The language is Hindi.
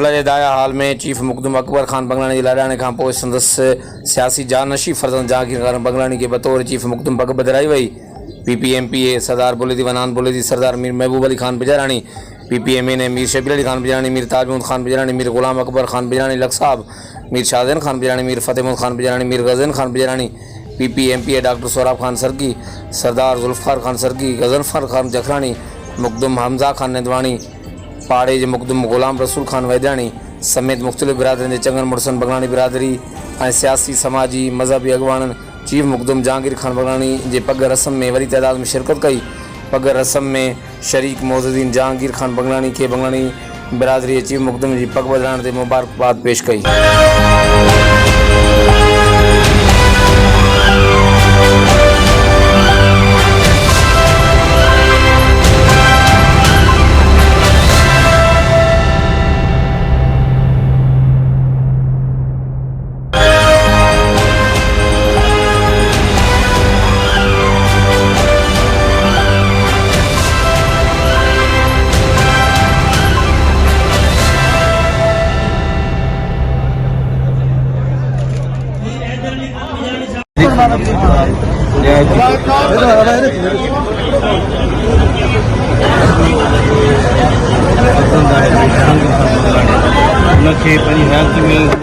मुल्ला जे दाया हाल में चीफ मुकदम अकबर खान बंगलानी लाड़ाने खां पोइ संदसि सियासी जानशी फर्जंद जहांगीर खान बंगलानी के बतौर चीफ मुकदम पग बदिराई वई। PPMPA सरदार बुलेदी वनान बुलेदी सरदार मीर महबूब अली खान बिजरानी, PPMA ने मीर शबीर अली खान बिजरानी, मीर ताजमहमद खान बिजरानी, मीर गुलाम अकबर खान बिजरानी लकसाब, मीर शाहजैन खान बिजरानी, मीर फतेहमद खान बिजरानी, मीर गजन खान बिजरानी, PPMPA डॉक्टर सोहराब खान सरकी, सरदार जुल्फकार खान सरकी, गजनफर खान जखरानी, मुकदम हमजा खान नेदवानी, पाड़े जे मुकदम गुलाम रसूल खान वैदानी समेत मुख्तलिफ़ बिरादरिन जे चङनि मुड़सनि बंगलानी बिरादरी ऐं सियासी समाजी मज़हबी अॻवाननि चीफ मुकदम जहांगीर खान बंगलानी जे पग रस्म में वरी तइदाद में शिरकत कई। पग रस्म में शरीक मौजूदीन जहांगीर खान बंगलानी के बंगलानी बिरादरी चीफ मुकदम जी पग बदिराइण ते मुबारकबाद पेश कई। उनके पंहिंजी हेल्थ में